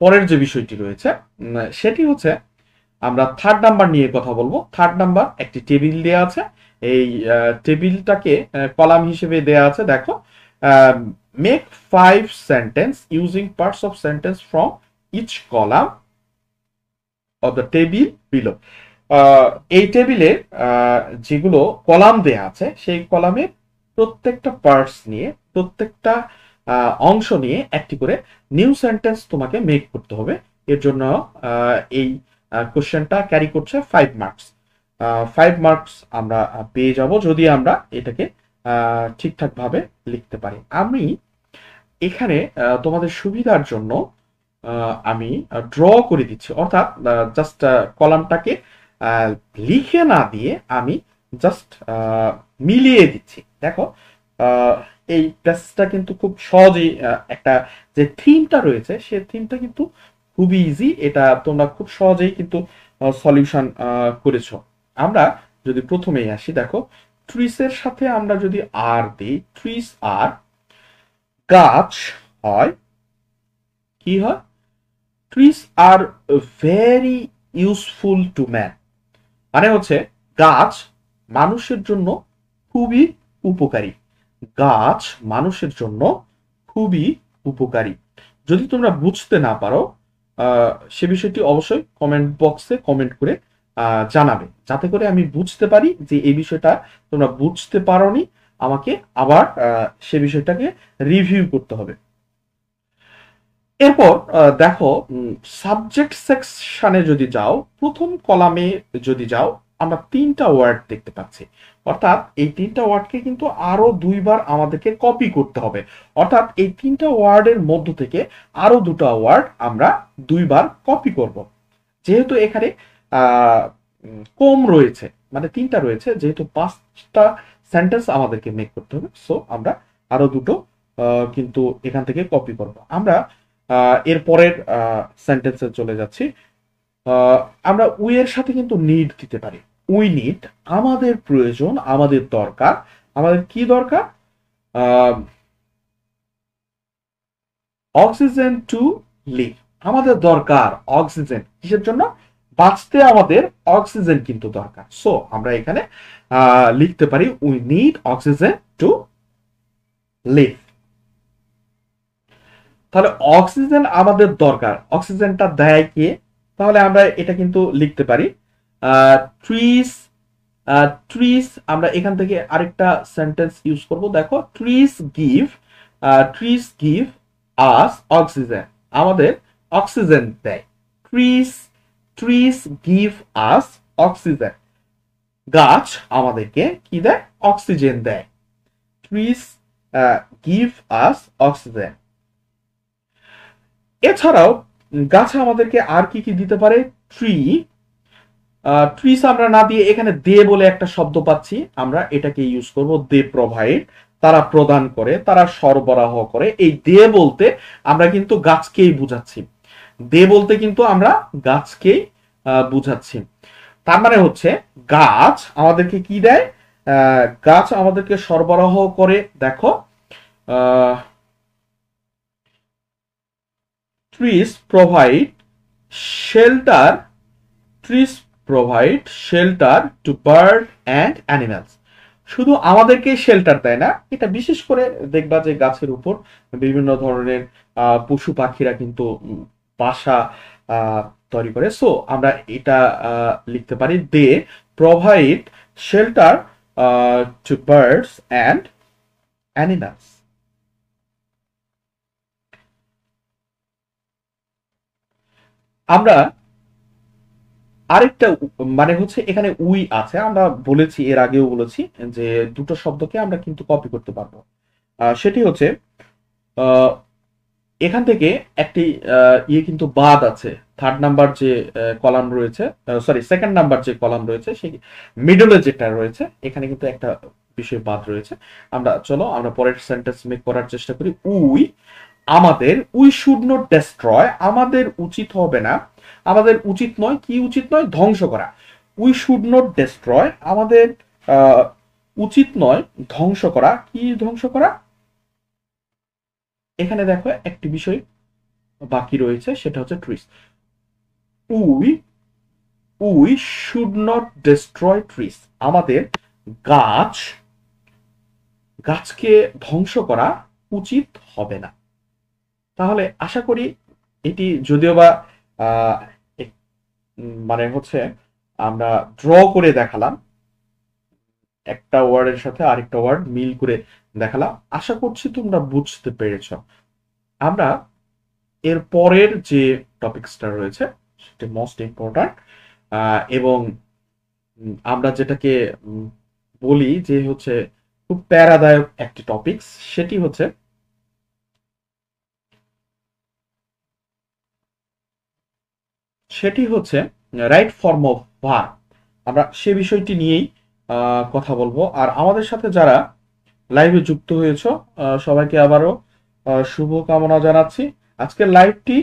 পরের যে বিষয়টি রয়েছে সেটি হচ্ছে আমরা থার্ড নাম্বার নিয়ে কথা বলবো। থার্ড নাম্বার একটি টেবিল দেয়া আছে, এই টেবিলটাকে কলাম হিসেবে দেয়া আছে। দেখো, make 5 sentence using parts of sentence from each column of the table below. এই টেবিলে যেগুলো কলাম দেয়া আছে সেই কলামের প্রত্যেকটা পার্টস নিয়ে, প্রত্যেকটা অংশ নিয়ে একটি করে নিউ সেন্টেন্স তোমাকে মেক করতে হবে। এর জন্য এই কোশ্চেনটা ক্যারি করছে 5 মার্কস। 5 মার্কস আমরা পেয়ে যাব যদি আমরা এটাকে ঠিকঠাক ভাবে লিখতে পারি। আমি এখানে তোমাদের সুবিধার জন্য আমি ড্র করে দিচ্ছি, অর্থাৎ জাস্ট কলামটাকে লিখে না দিয়ে আমি জাস্ট মিলিয়ে দিচ্ছি। দেখো, এই প্যাসেজটা কিন্তু খুব সহজেই একটা যে থিমটা রয়েছে সে থিমটা কিন্তু খুবই ইজি, এটা তোমরা খুব সহজেই কিন্তু সলিউশন করেছো। আমরা যদি প্রথমেই আসি, দেখো ট্রিসের সাথে আমরা যদি আর দিই, ট্রিস আর, গাছ হয়, কি হয়, trees are very useful to man, মানে হচ্ছে গাছ মানুষের জন্য খুবই উপকারী। গাছ মানুষের জন্য খুবই উপকারী। যদি তোমরা বুঝতে না পারো সে বিষয়টি অবশ্যই কমেন্ট বক্সে কমেন্ট করে জানাবে, যাতে করে আমি বুঝতে পারি যে এই বিষয়টা তোমরা বুঝতে পারোনি, আমাকে আবার সে বিষয়টাকে রিভিউ করতে হবে। এরপর দেখো, সাবজেক্ট সেকশনে যদি যাও, প্রথম কলামে যদি যাও, আমরা 3টা ওয়ার্ড দেখতে পাচ্ছি। অর্থাৎ এই 3টা ওয়ার্ডকে কিন্তু আরো 2বার আমাদেরকে কপি করতে হবে। অর্থাৎ এই 3টা ওয়ার্ডের মধ্য থেকে আরো 2টা ওয়ার্ড আমরা 2বার কপি করব। যেহেতু এখানে কম রয়েছে, মানে 3টা রয়েছে, যেহেতু 5টা সেন্টেন্স আমাদেরকে মেক করতে হবে, সো আমরা আরো দুটো কিন্তু এখান থেকে কপি করব। আমরা এর পরের সেন্টেন্সে চলে যাচ্ছি। আমরা উই এর সাথে কিন্তু নিড দিতে পারি। উই নিড, আমাদের প্রয়োজন, আমাদের দরকার। আমাদের কি দরকার? অক্সিজেন টু লিভ, আমাদের দরকার অক্সিজেন। কিসের জন্য? বাঁচতে আমাদের অক্সিজেন কিন্তু দরকার। সো আমরা এখানে লিখতে পারি we need oxygen to live. তাহলে অক্সিজেন আমাদের দরকার, অক্সিজেনটা দেয় কে? তাহলে আমরা এটা কিন্তু লিখতে পারি ট্রিস। ট্রিস, আমরা এখান থেকে আরেকটা সেন্টেন্স ইউজ করব। দেখো, trees give, trees give us oxygen, আমাদের অক্সিজেন দেয়। Trees, trees give us oxygen, গাছ আমাদেরকে কি দেয়? অক্সিজেন দেয়। Trees give us oxygen. এছাড়াও গাছ আমাদেরকে আর কি কি দিতে পারে? ট্রি, ট্রিস আমরা না দিয়ে এখানে দে বলে একটা শব্দ পাচ্ছি, আমরা এটাকে ইউজ করব। দে প্রোভাইড, তারা প্রদান করে, তারা সরবরাহ করে। এই দে বলতে আমরা কিন্তু গাছকেই বুঝাচ্ছি। দে বলতে কিন্তু আমরা গাছকেই বুঝাচ্ছি। তার মানে হচ্ছে গাছ আমাদেরকে কি দেয়? গাছ আমাদেরকে সরবরাহ করে। দেখো, trees provide shelter, trees provide shelter to bird and animals। শুধু আমাদেরকে শেল্টার দেয় না, এটা বিশেষ করে দেখবা যে গাছের উপর বিভিন্ন ধরনের পশু পাখিরা কিন্তু বাসা তৈরি করে। সো আমরা এটা লিখতে পারি they provide shelter to birds and animals. আমরা আরেকটা মানে হচ্ছে এখানে উই আছে, আমরা বলেছি, এর আগেও বলেছি যে দুটো শব্দকে আমরা কিন্তু কপি করতে পারবো। সেটি হচ্ছে এখান থেকে একটি ইয়ে কিন্তু বাদ আছে। থার্ড নাম্বার যে কলাম রয়েছে, সরি সেকেন্ড নাম্বার যে কলাম রয়েছে, সেই মিডলে যেটা রয়েছে এখানে কিন্তু একটা বিষয় বাদ রয়েছে। চলো আমরা পরের সেন্টেন্স মেক করার চেষ্টা করি। উই, আমাদের, উই শুড নট ডেস্ট্রয়, আমাদের উচিত হবে না, আমাদের উচিত নয়, কি উচিত নয়? ধ্বংস করা। উই শুড নট ডেস্ট্রয়, আমাদের উচিত নয় ধ্বংস করা। কি ধ্বংস করা? এখানে দেখো একটি বিষয় বাকি রয়েছে সেটা হচ্ছে trees. We we should not destroy trees. আমাদের গাছ গাছকে ধ্বংস করা উচিত হবে না। তাহলে আশা করি এটি যদিও বা আহ, মানে হচ্ছে আমরা ড্র করে দেখালাম, একটা ওয়ার্ডের সাথে আরেকটা ওয়ার্ড মিল করে দেখালাম, আশা করছি তোমরা বুঝতে পেরেছ। আমরা এর পরের যে টপিকসটা রয়েছে সেটা মোস্ট ইম্পর্ট্যান্ট, এবং আমরা যেটাকে বলি যে হচ্ছে খুব প্যারাদায়ক একটি টপিকস, সেটি হচ্ছে রাইট ফর্ম অফ ভার্ব। আমরা সে বিষয়টি নিয়েই কথা বলবো। আর আমাদের সাথে যারা লাইভে যুক্ত হয়েছ সবাইকে আবারও শুভকামনা জানাচ্ছি। আজকের লাইভটি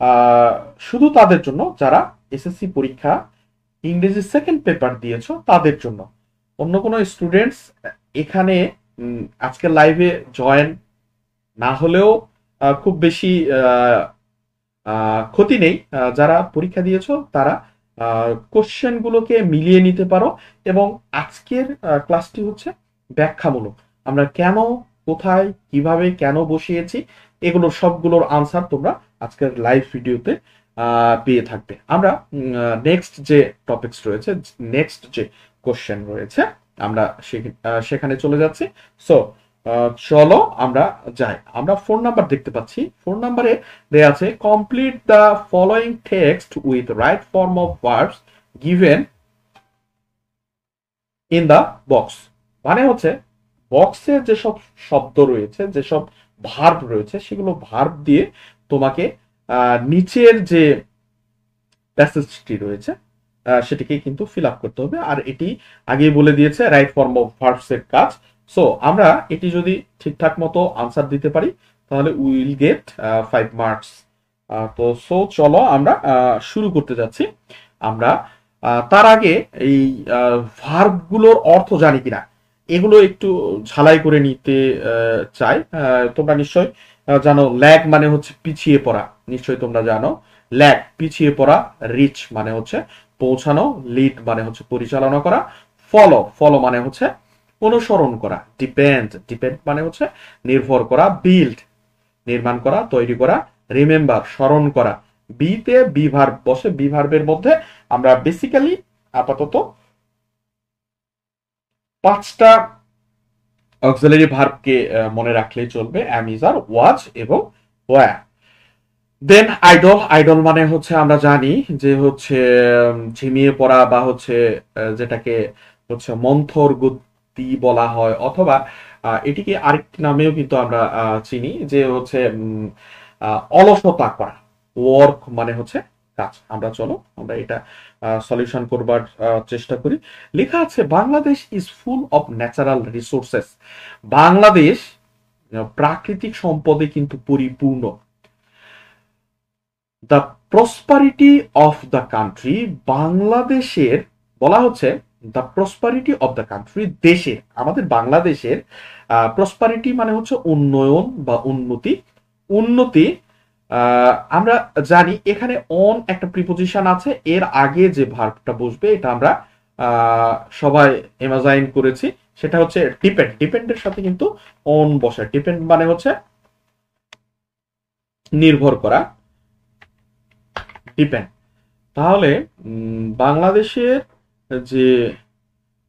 আহ, শুধু তাদের জন্য যারা এসএসসি পরীক্ষা ইংরেজি সেকেন্ড পেপার দিয়েছো তাদের জন্য। অন্য কোনো স্টুডেন্টস এখানে আজকের লাইভে জয়েন না হলেও খুব বেশি ক্ষতি নেই। যারা পরীক্ষা দিয়েছো তারা কোশ্চেন গুলোকে মিলিয়ে নিতে পারো, এবং আজকের ক্লাসটি হচ্ছে ব্যাখ্যামূলক। আমরা কেন, কোথায়, কিভাবে, কেন বসিয়েছি এগুলোর সবগুলোর আনসার তোমরা আজকের লাইভ ভিডিওতে পেয়ে থাকবে। আমরা নেক্সট যে টপিকস রয়েছে, নেক্সট যে কোশ্চেন রয়েছে, আমরা সেখানে চলে যাচ্ছি। সো চলো আমরা যাই। আমরা 4 নাম্বার দেখতে পাচ্ছি। 4 নাম্বারে দেয়া আছে complete the following text with right form of verbs given in the box. মানে হচ্ছে বক্সে যেসব শব্দ রয়েছে, যেসব ভার্ব রয়েছে, সেগুলো ভার্ব দিয়ে তোমাকে নিচের যে প্যাসেজটি রয়েছে সেটিকে কিন্তু ফিল আপ করতে হবে। আর এটি আগেই বলে দিয়েছে রাইট ফর্ম অফ ভার্বস এর কাজ। সো আমরা এটি যদি ঠিকঠাক মতো আনসার দিতে পারি তাহলে উইল গেট 5 মার্কস। তো চলো আমরা শুরু করতে যাচ্ছি। আমরা তার আগে এই ভার্ব গুলোর অর্থ জানি কিনা এগুলো একটু ঝালাই করে নিতে চাই। তোমরা নিশ্চয় জানো ল্যাগ মানে হচ্ছে পিছিয়ে পড়া, নিশ্চয়ই তোমরা জানো ল্যাগ পিছিয়ে পড়া। রিচ মানে হচ্ছে পৌঁছানো, লিড মানে হচ্ছে পরিচালনা করা, ফলো ফলো মানে হচ্ছে অনুসরণ করা, ডিপেন্ড ডিপেন্ড মানে হচ্ছে নির্ভর করা, বিল্ড নির্মাণ করা, তৈরি করা, রিমেম্বার স্মরণ করা। বিতে বি ভার্ব বসে। বি ভার্বের মধ্যে আমরা বেসিক্যালি আপাতত 5টা অক্সিলারি ভার্বকে মনে রাখলেই চলবে, অ্যাম, ইজ, আর, ওয়াজ এবং ওয়্যার। দেন আইডল, আইডল মানে হচ্ছে আমরা জানি যে হচ্ছে ঝিমিয়ে পড়া বা হচ্ছে যেটাকে হচ্ছে মন্থর গতি বলা হয়, অথবা এটিকে আরেকটি নামেও কিন্তু আমরা চিনি যে হচ্ছে অলসতা করা। ওয়ার্ক মানে হচ্ছে কাজ। আমরা চলো আমরা এটা সলিউশন করবার চেষ্টা করি। লেখা আছে Bangladesh is full of natural resources. Bangladesh প্রাকৃতিক সম্পদে কিন্তু পরিপূর্ণ। The prosperity of the country, বাংলাদেশের বলা হচ্ছে the prosperity of the country, দেশের আমাদের বাংলাদেশের প্রসপারিটি মানে হচ্ছে উন্নয়ন বা উন্নতি। উন্নতি আমরা জানি এখানে অন একটা প্রিপোজিশন আছে, এর আগে যে ভার্বটা বসবে এটা আমরা সবাই ইমাজাইন করেছি, সেটা হচ্ছে ডিপেন্ড। ডিপেন্ডের সাথে কিন্তু অন বসে। ডিপেন্ড মানে হচ্ছে নির্ভর করা, ডিপেন্ড। তাহলে বাংলাদেশের যে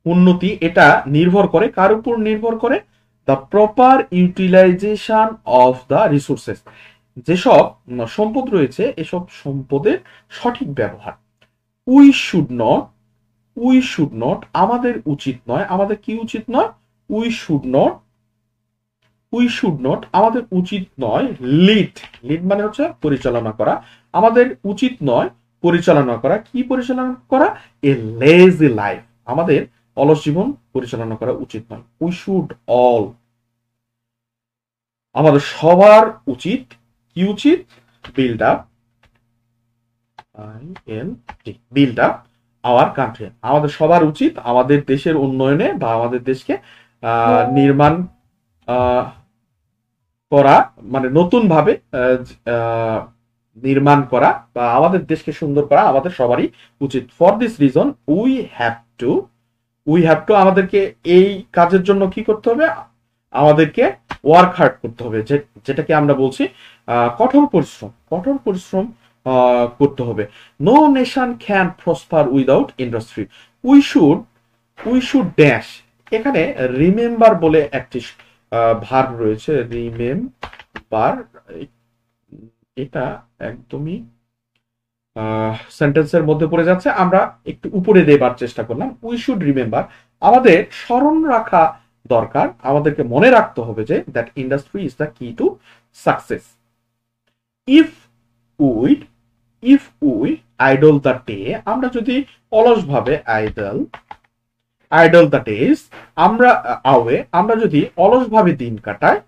উন্নতি এটা নির্ভর করে কার উপর নির্ভর করে? The proper utilisation of the resources. যেসব সম্পদ রয়েছে এসব সম্পদের সঠিক ব্যবহার। We should not, we should not আমাদের উচিত নয়। আমাদের কি উচিত নয়? We should not, we should not আমাদের উচিত নয়। লিড, লিড মানে হচ্ছে পরিচালনা করা। আমাদের উচিত নয় পরিচালনা করা। কি পরিচালনা করা? এ লেজি লাইফ, আমাদের অলস জীবন পরিচালনা করা উচিত নয়। উই শুড অল, আমাদের সবার উচিত কি উচিত? Build up, build up our country. আমাদের সবার উচিত আমাদের দেশের উন্নয়নে বা আমাদের দেশকে নির্মাণ করা, মানে নতুন ভাবে নির্মাণ করা বা আমাদের দেশকে সুন্দর করা আমাদের সবারই উচিত। For this reason we have to আমাদেরকে এই কাজের জন্য কি করতে হবে, আমাদেরকে ওয়ার্ক হার্ড করতে হবে, যেটাকে আমরা বলছি কঠোর পরিশ্রম করতে হবে। No nation can prosper without industry. We should we should dash, এখানে রিমেম্বার বলে একটি ভার্ব রয়েছে, রিমেম্বার, এটা একদমই সেন্টেন্সের মধ্যে পড়ে যাচ্ছে, আমরা একটু উপরে দেবার চেষ্টা করলাম। উই শুড রিমেম্বার, আমাদের স্মরণ রাখা দরকার, আমাদেরকে মনে রাখতে হবে যে দ্যাট ইন্ডাস্ট্রি ইজ দ্য কি to success. If we if we idle the day, আমরা যদি অলসভাবে আইডল দ্য ডেজ, আমরা যদি অলসভাবে দিন কাটাই,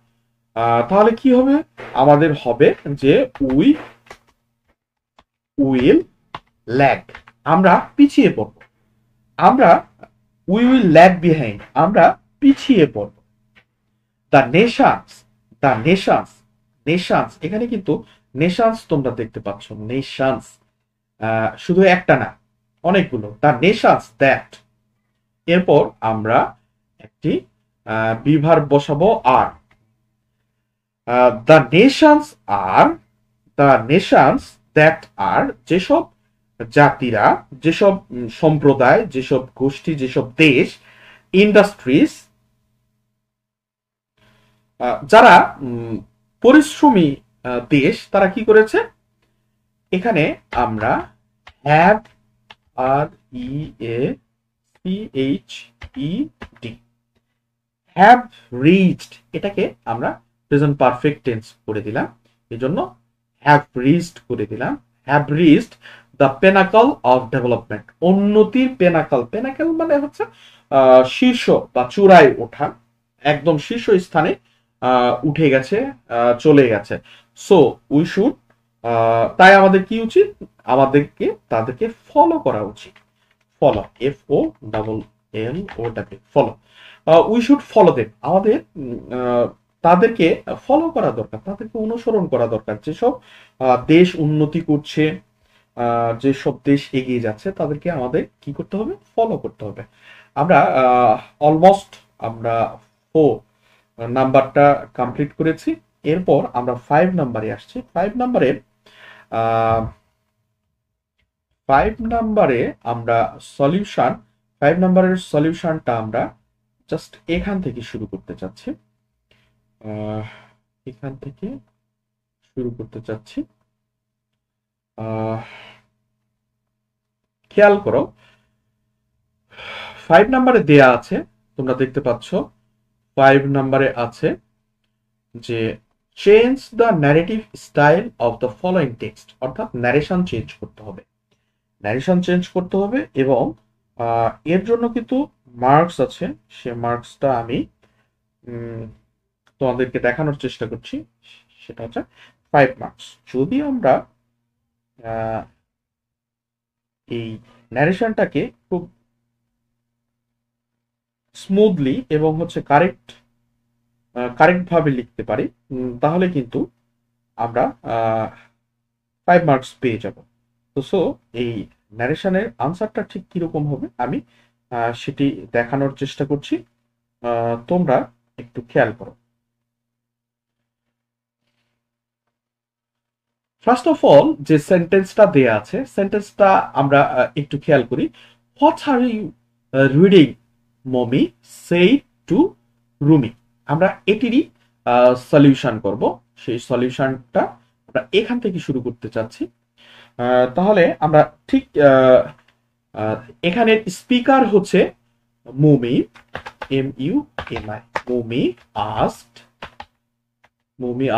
তাহলে কি হবে, আমাদের হবে যে উই উইল ল্যাগ, আমরা পিছিয়ে পড়ব, উই উইল ল্যাগ বিহাইন্ড, আমরা পিছিয়ে পড়ব। দ্য নেশনস, এখানে কিন্তু নেশনস তোমরা দেখতে পাচ্ছ, নেশনস শুধু একটা না, অনেকগুলো। দ্য নেশনস দ্যাট, এরপর আমরা একটি বিভার বসাবো আর। দ্য নেশনস দ্যাট আর, যেসব জাতিরা, যেসব সম্প্রদায়, যেসব গোষ্ঠী, যেসব দেশ, ইন্ডাস্ট্রিজ যারা পরিশ্রমী দেশ, তারা কি করেছে, এখানে আমরা have, R E A C H E D, have reached, এটাকে আমরা প্রেজেন্ট পারফেক্ট টেন্স করে দিলাম, এজন্য হ্যাভ রিচড করে দিলাম। Have reached the pinnacle of development, উন্নতির পেনাকল মানে হচ্ছে শীর্ষ বা চূড়ায় ওঠা, একদম শীর্ষ স্থানে উঠে গেছে, চলে গেছে। সো উই শুড, তাই আমাদের কি উচিত, আমাদেরকে তাদেরকে ফলো করা উচিত। Follow, FOLLO, follow. We should follow them, আমাদের তাদেরকে ফলো করা দরকার, তাদেরকে অনুসরণ করা দরকার। যেসব দেশ উন্নতি করছে, যেসব দেশ এগিয়ে যাচ্ছে, তাদেরকে আমাদের কি করতে হবে, ফলো করতে হবে। আমরা অলমোস্ট আমরা 4 নাম্বারটা কমপ্লিট করেছি। এরপর আমরা 5 নাম্বারে আসছি। 5 নাম্বারে আমরা সলিউশন, 5 নাম্বারের সলিউশনটা আমরা জাস্ট এখান থেকে শুরু করতে চাচ্ছি, এখান থেকে শুরু করতে চাচ্ছি। খেয়াল করো 5 নাম্বারে দেয়া আছে, তোমরা দেখতে পাচ্ছ 5 নাম্বারে আছে যে change the narrative style of the following text, অর্থাৎ ন্যারেশন চেঞ্জ করতে হবে, এবং এর জন্য কিন্তু মার্কস আছে, সে মার্কসটা আমি তোমাদেরকে দেখানোর চেষ্টা করছি, সেটা হচ্ছে 5 মার্কস। যদি আমরা এই ন্যারেশনটাকে খুব স্মুথলি এবং হচ্ছে কারেক্ট ভাবে লিখতে পারি, তাহলে কিন্তু আমরা 5 মার্কস পেয়ে যাব। তো সো এই ন্যারেশনের আনসারটা ঠিক কিরকম হবে আমি সেটি দেখানোর চেষ্টা করছি, তোমরা একটু খেয়াল করো। ফার্স্ট অফ অল যে সেন্টেন্সটা দেয়া আছে, সেন্টেন্সটা আমরা একটু খেয়াল করি। What are you reading mummy said to Rumi, আমরা এটিরই সলিউশন করব। সেই সলিউশনটা আমরা এখান থেকে শুরু করতে চাচ্ছি। তাহলে আমরা ঠিক এখানে স্পিকার হচ্ছে মুমি, MUMI, মুমি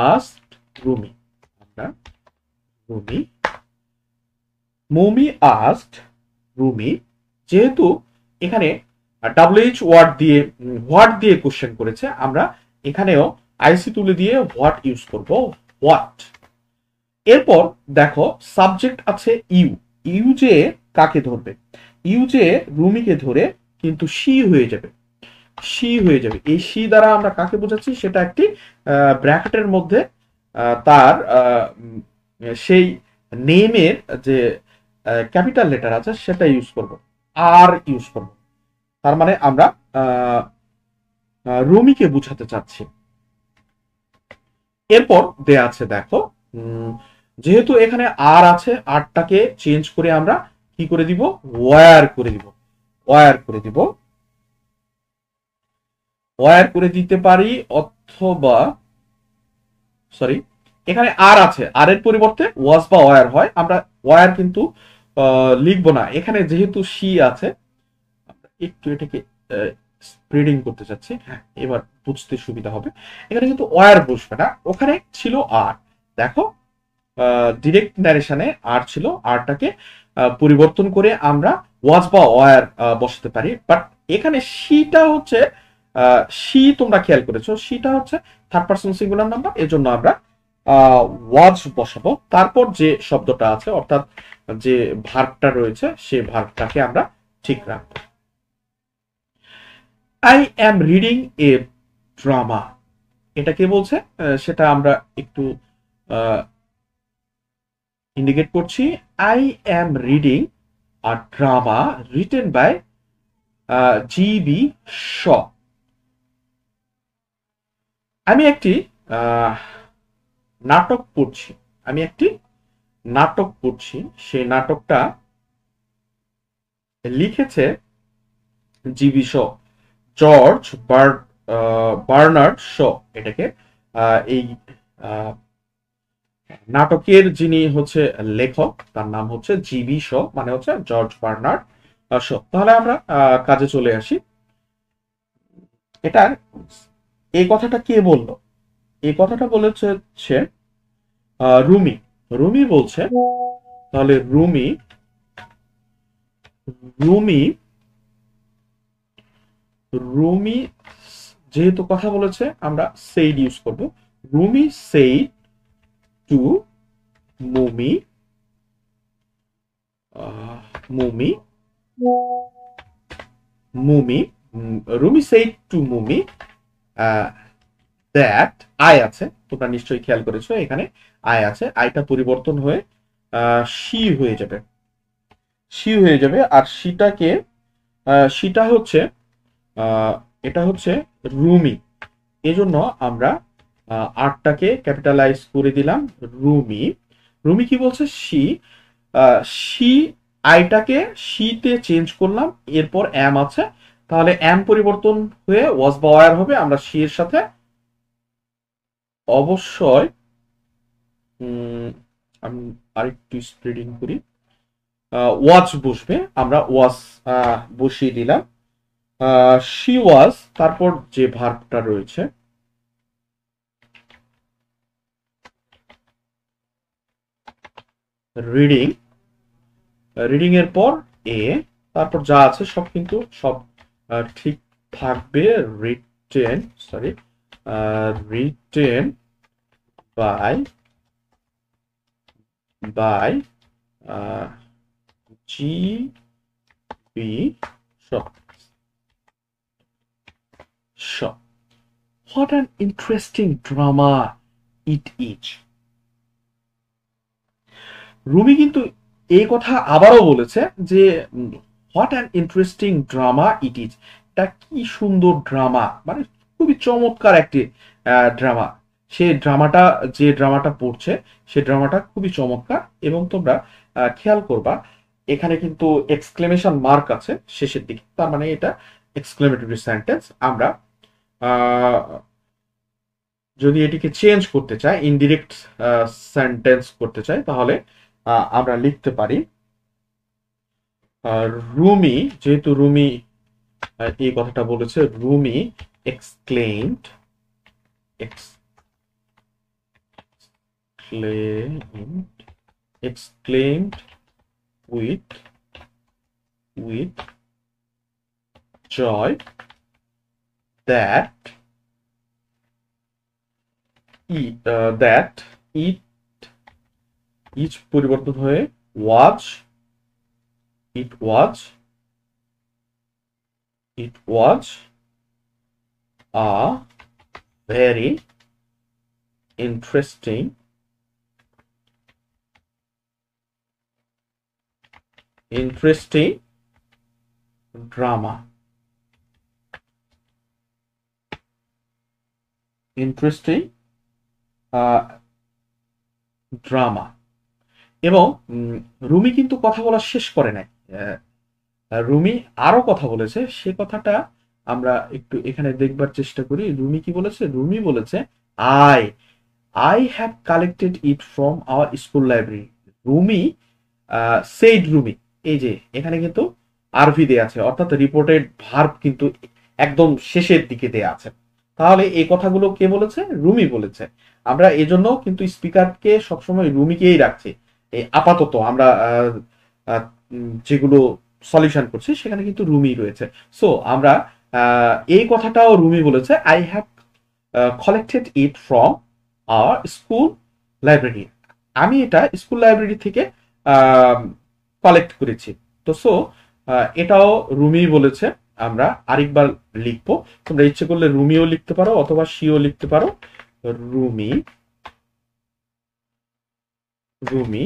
আস্কড রুমি, আমরা মুমি আস্কড রুমি, যেহেতু এখানে WH ওয়ার্ড দিয়ে হোয়াট দিয়ে কোশ্চেন করেছে, আমরা এখানেও আইসি তুলে দিয়ে হোয়াট ইউজ করব, হোয়াট। এরপর দেখো সাবজেক্ট আছে ইউ যে কাকে ধরবে, ইউ যে রুমিকে ধরে কিন্তু শি হয়ে যাবে, এই শি দ্বারা আমরা কাকে বোঝাচ্ছি, সেটা একটি ব্র্যাকেটের মধ্যে তার সেই নেমের যে ক্যাপিটাল লেটার আছে সেটা ইউজ করব, আর ইউজ করব। তার মানে আমরা রুমিকে বুঝাতে চাচ্ছি। এরপর দেয়া আছে দেখো, যেহেতু এখানে আর আছে, আরটাকে চেঞ্জ করে আমরা কি করে দিব, ওয়্যার করে দিব, ওয়্যার করে দিব, ওয়্যার করে দিতে পারি, অথবা সরি, এখানে আর আছে, আর এর পরিবর্তে ওয়াজ বা ওয়্যার হয়, আমরা ওয়্যার কিন্তু লিখবো না, এখানে যেহেতু সি আছে। একটু এটাকে স্প্রেডিং করতে চাচ্ছি, হ্যাঁ এবার বুঝতে সুবিধা হবে। এখানে কিন্তু ওয়্যার বসবে না, ওখানে ছিল আর। দেখো ডিরেক্ট ন্যারেশনে আর ছিল, আরটাকে পরিবর্তন করে আমরা ওয়াজ বা ওয়্যার বসাতে পারি। বাট এখানে সিটা হচ্ছে সি, তোমরা খেয়াল করেছো সিটা হচ্ছে থার্ড পারসন সিঙ্গুলার নাম্বার, এজন্য আমরা ওয়াজ বসাবো। তারপর যে শব্দটা আছে অর্থাৎ যে ভার্বটা রয়েছে সেই ভার্বটাকে আমরা ঠিক রাখবো। I am reading a drama, এটা কে বলছে সেটা আমরা একটু ইন্ডিকেট করছি। I am reading a drama written by G B. Shaw. আমি একটি নাটক পড়ছি, আমি একটি নাটক পড়ছি, সেই নাটকটা লিখেছে জি.বি. শ, জর্জ বার্নার্ড শ। এটাকে এই নাটকের যিনি হচ্ছে লেখক তার নাম হচ্ছে জি.বি. শ, মানে হচ্ছে জর্জ বার্নার্ড শ। তাহলে আমরা কাজে চলে আসি। এটার এই কথাটা কে বললো, এই কথাটা বলেছে হচ্ছে রুমি, রুমি বলছে। তাহলে রুমি, রুমি, রুমি যেহেতু কথা বলেছে আমরা সেইড ইউজ করব। Rumi said to Mumi, Mumi, Mumi, Rumi said to Mumi that, I আছে, তোমরা নিশ্চয়ই খেয়াল করেছো এখানে আই আছে, আইটা পরিবর্তন হয়ে সি হয়ে যাবে, সি হয়ে যাবে। আর সিটাকে সিটা হচ্ছে এটা হচ্ছে রুমি, এজন্য আমরা আরটাকে ক্যাপিটালাইজ করে দিলাম রুমি। রুমি কি বলছে, সি, সি, আইটাকে সিতে চেঞ্জ করলাম, এরপর এম আছে, তাহলে এম পরিবর্তন হয়ে ওয়াজ বা ওয়্যার হবে। আমরা সি এর সাথে অবশ্যই আমি আরেকটু স্প্রেডিং করি, ওয়াচ বসবে, আমরা ওয়াজ বসিয়ে দিলাম। শি ওয়াজ, তারপর যে ভার্বটা রয়েছে রিডিং, রিডিং এর পর এ, তারপর যা আছে সব কিন্তু সব ঠিক থাকবে। Written, sorry, written by, by G B Shaw. What an interesting drama it is. Rumi কিন্তু এই কথা আবারও বলেছে যে what an interesting drama it is, এটা কি সুন্দর ড্রামা, মানে খুবই চমৎকার একটি ড্রামা। সে ড্রামাটা, যে ড্রামাটা পড়ছে সে ড্রামাটা খুবই চমৎকার। এবং তোমরা খেয়াল করবা এখানে কিন্তু এক্সক্লেমেশন মার্ক আছে শেষের দিকে, তার মানে এটা এক্সক্লেমেটরি সেন্টেন্স। আমরা যদি এটিকে চেঞ্জ করতে চাই, ইনডিরেক্ট সেন্টেন্স করতে চাই, তাহলে আমরা লিখতে পারি রুমি, যেহেতু রুমি এই কথাটা বলেছে, Rumi exclaimed, exclaimed with with joy that that it, is পরিবর্তন হয়ে was, it was, it was a very interesting interesting drama, interesting drama. এবং রুমি কিন্তু কথা বলা শেষ করে নাই। রুমি আরো কথা বলেছে, সে কথাটা আমরা একটু এখানে দেখবার চেষ্টা করি। রুমি কি বলেছে? রুমি বলেছে I I have collected it from our school library. Rumi said Rumi, এই যে এখানে কিন্তু আরভি দেয়া আছে, অর্থাৎ রিপোর্টেড ভার্ব কিন্তু একদম শেষের দিকে দেয়া আছে। তাহলে এই কথাগুলো কে বলেছে? রুমি বলেছে। আমরা এজন্য কিন্তু স্পিকারকে সবসময় রুমিকেই রাখছি। এই আপাতত আমরা যেগুলো সলিউশন করছি সেখানে কিন্তু রুমি রয়েছে। সো আমরা এই কথাটাও রুমি বলেছে, I have collected it from our school library. আমি এটা স্কুল লাইব্রেরি থেকে কালেক্ট করেছি। তো সো এটাও রুমি বলেছে। আমরা আরেকবার লিখবো, তোমরা ইচ্ছে করলে রুমিও লিখতে পারো অথবা শিও লিখতে পারো। Rumi, Rumi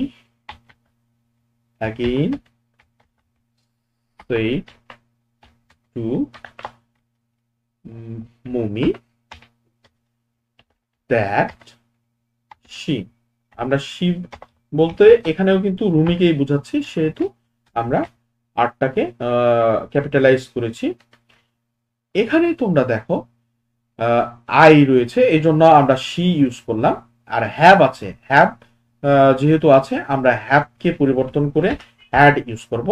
again said to Mumi that she, আমরা she বলতে এখানেও কিন্তু রুমিকেই বুঝাচ্ছি, সেহেতু আমরা আরটাকে ক্যাপিটালাইজ করেছি। এখানে তোমরা দেখো আই রয়েছে, এই জন্য আমরা she ইউজ করলাম। আর হ্যাভ আছে, হ্যাভ যেহেতু আছে আমরা হ্যাভ কে পরিবর্তন করে হ্যাড ইউজ করব।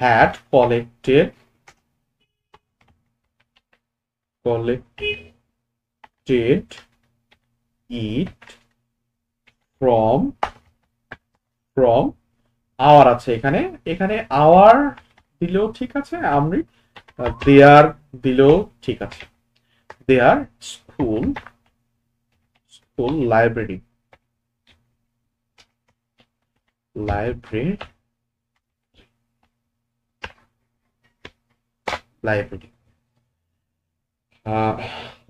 Had collected it from our আছে এখানে, এখানে আওয়ার দিলেও ঠিক আছে, আমি দেয়ার দিলেও ঠিক আছে। Their school library, library.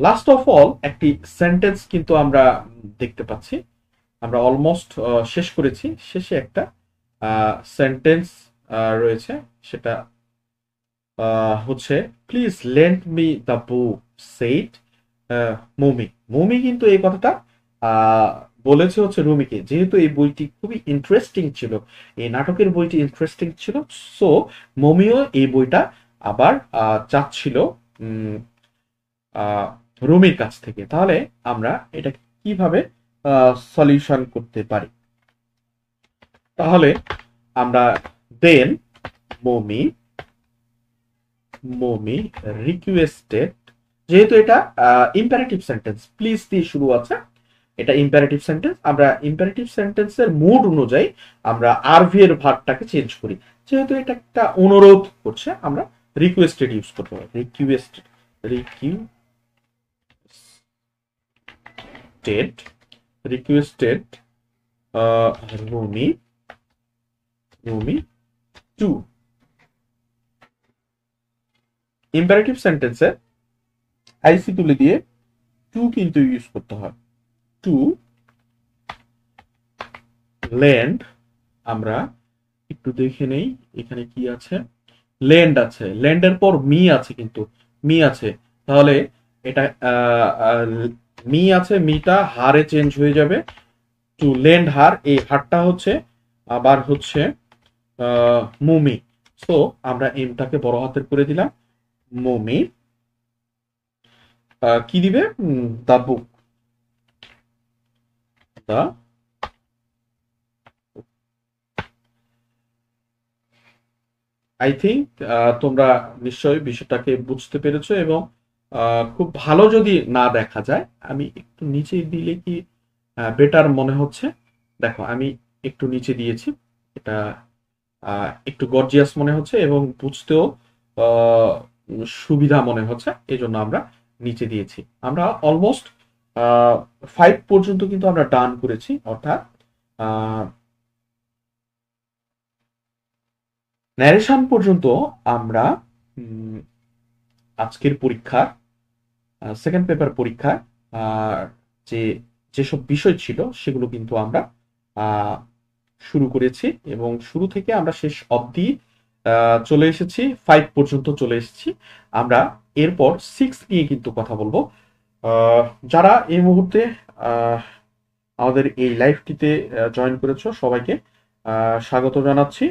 Last of all একটি সেন্টেন্স কিন্তু আমরা দেখতে পাচ্ছি, আমরা অলমোস্ট শেষ করেছি। শেষে একটা সেন্টেন্স রয়েছে, সেটা হচ্ছে please lend me the book said mummy. Mummy কিন্তু এই কথাটা বলেছে হচ্ছে রুমিকে, যেহেতু এই বইটি খুবই ইন্টারেস্টিং ছিল, এই নাটকের বইটি ইন্টারেস্টিং ছিল, সো মমিও এই বইটা আবার চাচ্ছিল রুমির কাছ থেকে। তাহলে আমরা এটা কিভাবে সলিউশন করতে পারি? তাহলে আমরা দেন মমি রিকোয়েস্টেড, যেহেতু এটা ইম্পারেটিভ সেন্টেন্স, প্লিজ দিয়ে শুরু আছে, এটা ইম্পারেটিভ সেন্টেন্স, আমরা ইম্পারেটিভ সেন্টেন্সের মুড অনুযায়ী আমরা আরভি এর ভার্বটাকে চেঞ্জ করি। যেহেতু এটা একটা অনুরোধ করছে, আমরা রিকোয়েস্টেড ইউজ করতে হবে। Requested Rumi two. ইম্পারেটিভ সেন্টেন্সে আইসি তুলে দিয়ে টু কিন্তু ইউজ করতে হয়। টু ল্যান্ড, আমরা একটু দেখে নেই এখানে কি আছে। ল্যান্ড আছে, ল্যান্ডের পর মি আছে, কিন্তু মি আছে, তাহলে এটা মি আছে, মিটা হারে চেঞ্জ হয়ে যাবে টু ল্যান্ড হার। এই হারটা হচ্ছে আবার হচ্ছে মুমি। সো আমরা এমটাকে বড় হাতের করে দিলাম। মুমি কি দিবে? দা বুক, দা আই থিঙ্ক তোমরা নিশ্চয়ই বিষয়টাকে বুঝতে পেরেছো, এবং খুব ভালো যদি না দেখা যায়, আমি একটু নিচে দিলে কি বেটার মনে হচ্ছে? দেখো আমি একটু নিচে দিয়েছি, এটা একটু গর্জিয়াস মনে হচ্ছে এবং বুঝতেও সুবিধা মনে হচ্ছে, এই জন্য আমরা নিচে দিয়েছি। আমরা অলমোস্ট 5 পর্যন্ত কিন্তু আমরা ডান করেছি, অর্থাৎ ন্যারেশন পর্যন্ত আমরা আজকের পরীক্ষা সেকেন্ড পেপার পরীক্ষা যে যেসব বিষয় ছিল সেগুলো কিন্তু আমরা শুরু করেছি, এবং শুরু থেকে আমরা শেষ অবধি চলে এসেছি, 5 পর্যন্ত চলে এসেছি। আমরা এরপর 6 নিয়ে কিন্তু কথা বলবো। আহ, যারা এই মুহূর্তে আহ, আমাদের এই লাইভটিতে জয়েন করেছো সবাইকে স্বাগত জানাচ্ছি।